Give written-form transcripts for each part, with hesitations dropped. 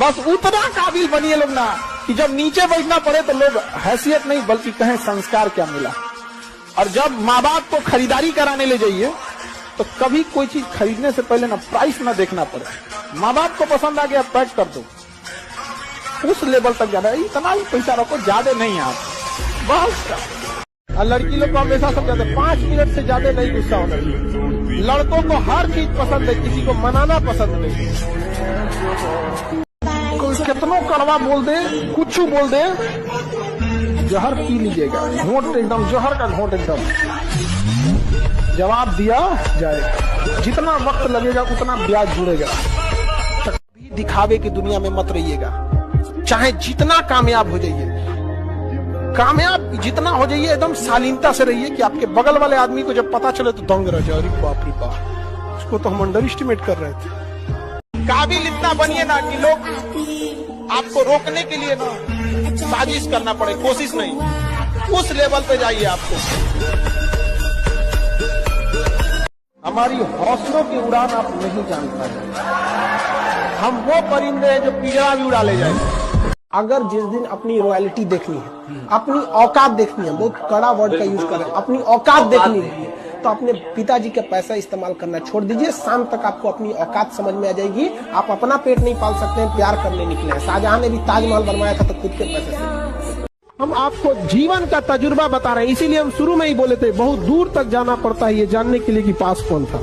बस उतना काबिल बनिए लोग ना कि जब नीचे बैठना पड़े तो लोग हैसियत नहीं बल्कि कहें संस्कार क्या मिला। और जब माँ बाप को खरीदारी कराने ले जाइए तो कभी कोई चीज खरीदने से पहले ना प्राइस ना देखना पड़े। माँ बाप को पसंद आ गया पैक कर दो, उस लेवल तक जाना है। इतना ही पैसा रखो, ज्यादा नहीं आप बस। और लड़की लोग को हमेशा समझाते 5 मिनट से ज्यादा नहीं गुस्सा होना चाहिए। लड़कों को हर चीज पसंद है, किसी को मनाना पसंद नहीं। कोई कितनों कड़वा बोल दे, कुछ बोल दे, जहर पी लीजिएगा, घोंट एकदम जहर का घोंट एकदम, जवाब दिया जाएगा। जितना वक्त लगेगा उतना ब्याज जुड़ेगा। दिखावे की दुनिया में मत रहिएगा। चाहे जितना कामयाब हो जाइए, कामयाब जितना हो जाइए, एकदम शालीनता से रहिए कि आपके बगल वाले आदमी को जब पता चले तो दंग रह जाए, अरे बाप रे बाप, उसको तो हम अंडर एस्टिमेट कर रहे थे। काबिल इतना बनिए ना कि लोग आपको रोकने के लिए ना साजिश करना पड़े, कोशिश नहीं, उस लेवल पे जाइए। आपको हमारी हौसलों की उड़ान आप नहीं जान पाए। हम वो परिंदे हैं जो पिंजरा भी उड़ा ले जाएंगे। अगर जिस दिन अपनी रॉयल्टी देखनी है, अपनी औकात देखनी है, बहुत कड़ा वर्ड का यूज करें, अपनी औकात देखनी है, तो अपने पिताजी का पैसा इस्तेमाल करना छोड़ दीजिए। शाम तक आपको अपनी औकात समझ में आ जाएगी। आप अपना पेट नहीं पाल सकते हैं, प्यार करने निकले हैं। शाहजहां ने भी ताजमहल बनवाया था तो खुद के पैसे से। हम आपको जीवन का तजुर्बा बता रहे हैं, इसीलिए हम शुरू में ही बोले थे बहुत दूर तक जाना पड़ता है ये जानने के लिए कि पास कौन था।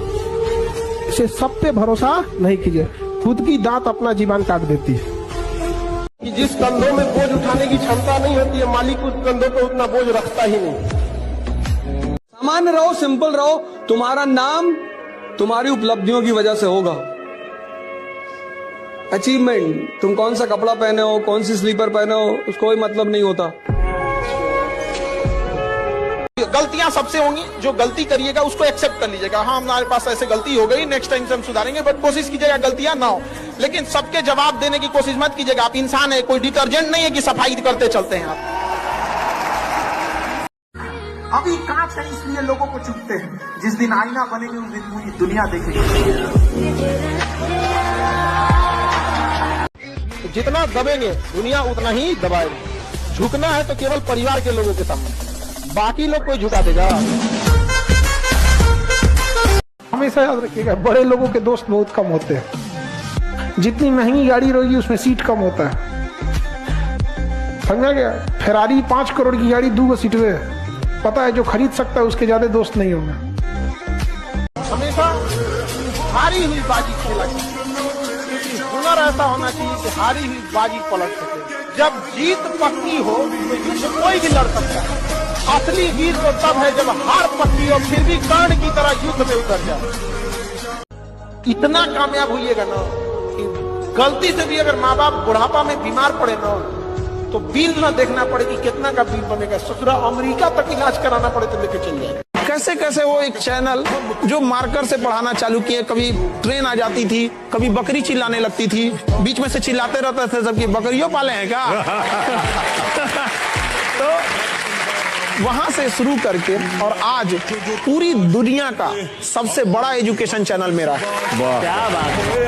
इसे सब पे भरोसा नहीं कीजिए, खुद की दांत अपना जीवन काट देती है। कि जिस कंधों में बोझ उठाने की क्षमता नहीं होती है, मालिक उस कंधों पे उतना बोझ रखता ही नहीं। सामान्य रहो, सिंपल रहो, तुम्हारा नाम तुम्हारी उपलब्धियों की वजह से होगा। अचीवमेंट, तुम कौन सा कपड़ा पहने हो, कौन सी स्लीपर पहने हो, उसको कोई मतलब नहीं होता। गलतियां सबसे होंगी, जो गलती करिएगा उसको एक्सेप्ट कर लीजिएगा। हाँ, हमारे पास ऐसे गलती हो गई, नेक्स्ट टाइम से हम सुधारेंगे, बट कोशिश कीजिएगा गलतियां ना हो। लेकिन सबके जवाब देने की कोशिश मत कीजिएगा। आप इंसान है, कोई डिटर्जेंट नहीं है कि सफाई करते चलते हैं आप। अभी कांच है इसलिए लोगों को चुभते हैं, जिस दिन आईना बनेंगे उस दिन पूरी दुनिया देखेगी। तो जितना दबेंगे दुनिया उतना ही दबाएगी। झुकना है तो केवल परिवार के लोगों के सामने, बाकी लोग कोई झुका देगा। हमेशा याद रखिएगा, बड़े लोगों के दोस्त बहुत कम होते हैं। जितनी महंगी गाड़ी रहेगी उसमें सीट कम होता है, समझा गया। फेरारी 5 करोड़ की गाड़ी 2 सीट में, पता है जो खरीद सकता है उसके ज्यादा दोस्त नहीं होंगे। हमेशा हारी हुई बाजी खेला, हुनर ऐसा होना चाहिए कि हारी हुई बाजी पलट सके। जब जीत पक्की हो तो युद्ध कोई भी लड़ सकता है। असली वीर तो तब है जब हार पक्की हो फिर भी कर्ण की तरह युद्ध में उतर जाए। इतना कामयाब होइएगा ना कि गलती से भी अगर माँ बाप बुढ़ापा में बीमार पड़े ना तो बिल ना देखना पड़े कि कितना का बिल बनेगा, ससुरा अमेरिका तक इलाज कराना पड़े तो लेके चल जाएगा। कैसे कैसे वो एक चैनल जो मार्कर से पढ़ाना चालू किए, कभी ट्रेन आ जाती थी, कभी बकरी चिल्लाने लगती थी, बीच में से चिल्लाते रहते थे सबकी बकरियों पाले हैं क्या। तो वहां से शुरू करके और आज पूरी दुनिया का सबसे बड़ा एजुकेशन चैनल मेरा है। क्या बात है।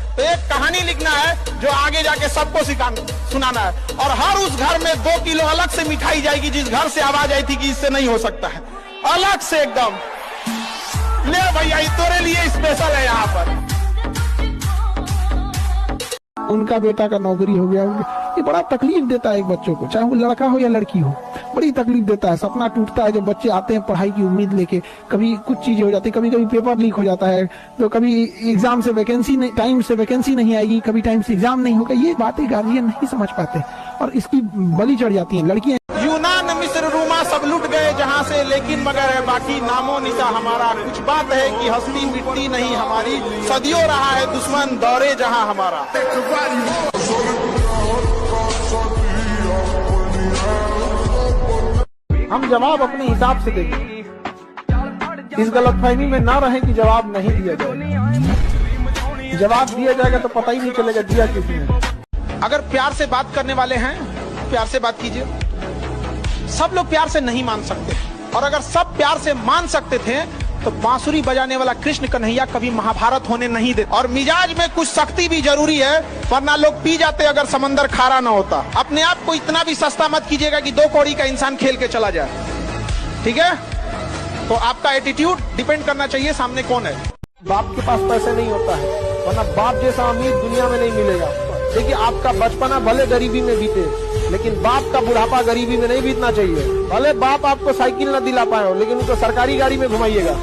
तो एक कहानी लिखना है जो आगे जाके सबको सुनाना है, और हर उस घर में 2 किलो अलग से मिठाई जाएगी जिस घर से आवाज आई थी कि इससे नहीं हो सकता है, अलग से एकदम। ले भैया ये तेरे लिए स्पेशल है यहाँ पर। उनका बेटा का नौकरी हो गया, ये बड़ा तकलीफ देता है एक बच्चों को, चाहे वो लड़का हो या लड़की हो, बड़ी तकलीफ देता है। सपना टूटता है जब बच्चे आते हैं पढ़ाई की उम्मीद लेके, कभी कुछ चीजें हो जाती है, कभी कभी पेपर लीक हो जाता है, तो कभी एग्जाम से वैकेंसी नहीं, टाइम से वैकेंसी नहीं आएगी, कभी टाइम से एग्जाम नहीं होगा। ये बातें गार्जियन नहीं समझ पाते और इसकी बलि चढ़ जाती है लड़कियां। यूनान, मिस्र, रोमा सब लुट गए जहाँ से, लेकिन मगर है बाकी नामो निशा हमारा। कुछ बात है कि हस्ती मिटती नहीं हमारी, सदियों रहा है दुश्मन दौरे जहाँ हमारा। हम जवाब अपने हिसाब से देंगे, इस गलतफहमी में ना रहे कि जवाब नहीं दिया जाएगा। जवाब दिया जाएगा तो पता ही नहीं चलेगा दिया किसने। अगर प्यार से बात करने वाले हैं प्यार से बात कीजिए। सब लोग प्यार से नहीं मान सकते और अगर सब प्यार से मान सकते थे तो बांसुरी बजाने वाला कृष्ण कन्हैया कभी महाभारत होने नहीं देते। और मिजाज में कुछ सख्ती भी जरूरी है, वरना लोग पी जाते अगर समंदर खारा ना होता। अपने आप को इतना भी सस्ता मत कीजिएगा कि 2 कौड़ी का इंसान खेल के चला जाए, ठीक है? तो आपका एटीट्यूड डिपेंड करना चाहिए सामने कौन है। बाप के पास पैसे नहीं होता है, वरना बाप जैसा अमीर दुनिया में नहीं मिलेगा। देखिए, आपका बचपना भले गरीबी में बीते, लेकिन बाप का बुढ़ापा गरीबी में नहीं बीतना चाहिए। भले बाप आपको साइकिल ना दिला पाए हो, लेकिन उनको सरकारी गाड़ी में घुमाइएगा।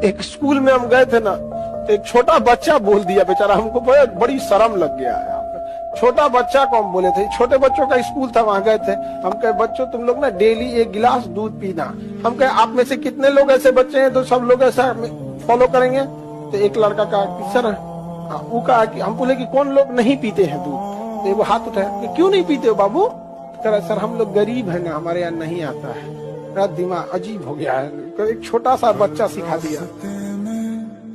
एक स्कूल में हम गए थे ना, एक छोटा बच्चा बोल दिया, बेचारा हमको बड़ी शर्म लग गया है। छोटा बच्चा को हम बोले थे, छोटे बच्चों का स्कूल था, वहां गए थे। हम कहे, बच्चों तुम लोग ना डेली 1 गिलास दूध पीना। हम कहे, आप में से कितने लोग ऐसे बच्चे हैं तो सब लोग ऐसा फॉलो करेंगे? तो एक लड़का कहा कि सर, वो कहा कि हम बोले कि कौन लोग नहीं पीते हैं दूध? तो वो हाथ उठाया कि क्यों नहीं पीते हो बाबू? कह सर हम लोग गरीब हैं ना, हमारे यहाँ नहीं आता है। मेरा दिमाग अजीब हो गया है। एक छोटा सा बच्चा सिखा दिया,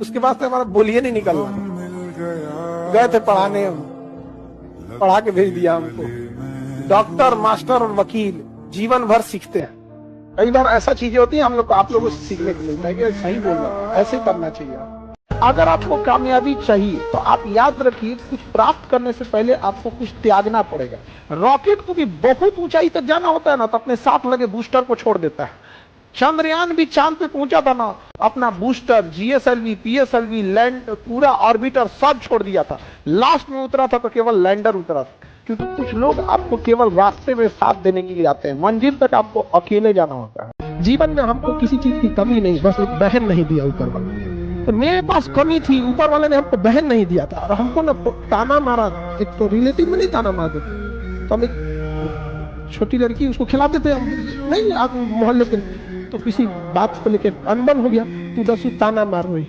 उसके बाद से हमारा बोलिए नहीं निकलना। गए थे पढ़ाने, पढ़ा के भेज दिया हमको। डॉक्टर, मास्टर और वकील जीवन भर सीखते हैं। कई बार ऐसा चीजें होती है हम लोग को, आप लोगों से सीखने को मिलता है कि सही बोलना, ऐसे करना चाहिए। अगर आपको कामयाबी चाहिए तो आप याद रखिए, कुछ प्राप्त करने से पहले आपको कुछ त्यागना पड़ेगा। रॉकेट को भी बहुत ऊंचाई तक जाना होता है ना, तो अपने साथ लगे बूस्टर को छोड़ देता है। चंद्रयान भी चांद पे पहुंचा था ना, अपना बूस्टर, जीएसएलवी, पीएसएलवी, लैंड, पूरा ऑर्बिटर सब छोड़ दिया था। लास्ट में उतरा था तो केवल लैंडर उतरा था। क्योंकि कुछ लोग आपको केवल रास्ते में साथ देने के लिए आते हैं, मंजिल तक आपको अकेले जाना होता है। जीवन में हमको किसी चीज की कमी नहीं, बस एक बहन नहीं दिया ऊपर वाले ने। तो मेरे पास कमी थी, ऊपर वाले ने हमको बहन नहीं दिया था, और हमको ना ताना मारा। एक तो रिलेटिव में नहीं ताना मारते, तो हम एक छोटी लड़की उसको खिलाते थे, हम नहीं आप मोहल्ले के, तो किसी बात को लेकर अनबन हो गया, तू 10 ताना मार रही।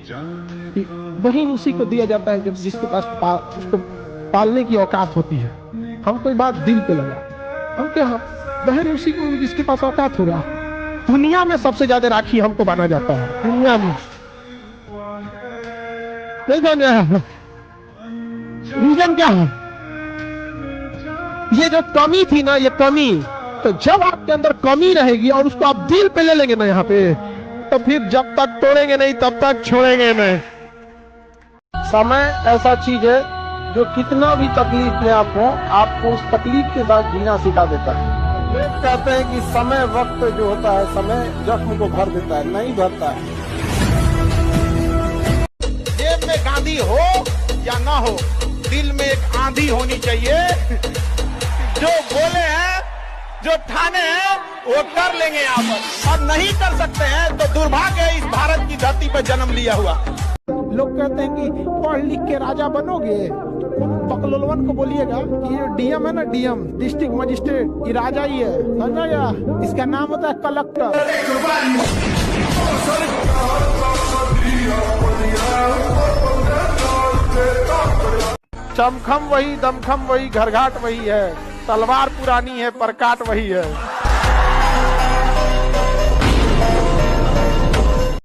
बहन उसी को दिया जाता है जब जिसके पास उसको पालने की औकात होती है। हम कोई बात दिल पे लगा, हम क्या बहन उसी को जिसके पास औकात होगा। दुनिया में सबसे ज्यादा राखी हमको माना जाता है, दुनिया में। रीजन क्या है? ये जो कमी थी ना, ये कमी, तो जब आपके अंदर कमी रहेगी और उसको आप दिल पे ले लेंगे ना यहाँ पे, तो फिर जब तक तोड़ेंगे नहीं तब तक छोड़ेंगे नहीं। समय ऐसा चीज है जो कितना भी तकलीफ में आप हो, आपको उस तकलीफ के साथ जीना सिखा देता है। लोग कहते हैं कि समय, वक्त जो होता है, समय जख्म को भर देता है, नहीं भरता है। जेब में गांधी हो या ना हो, दिल में एक आंधी होनी चाहिए। जो बोले हैं, जो ठाने हैं, वो कर लेंगे यहाँ पर, और नहीं कर सकते हैं तो दुर्भाग्य है इस भारत की धरती पर जन्म लिया हुआ। लोग कहते हैं कि पढ़ लिख के राजा बनोगे, बकलोलवन को बोलिएगा कि ये डीएम है ना, डीएम डिस्ट्रिक्ट मजिस्ट्रेट, ये राजा ही है, समझा गया? इसका नाम होता है कलेक्टर। चमखम वही, दमखम वही, घरघाट वही है, तलवार पुरानी है पर काट वही है।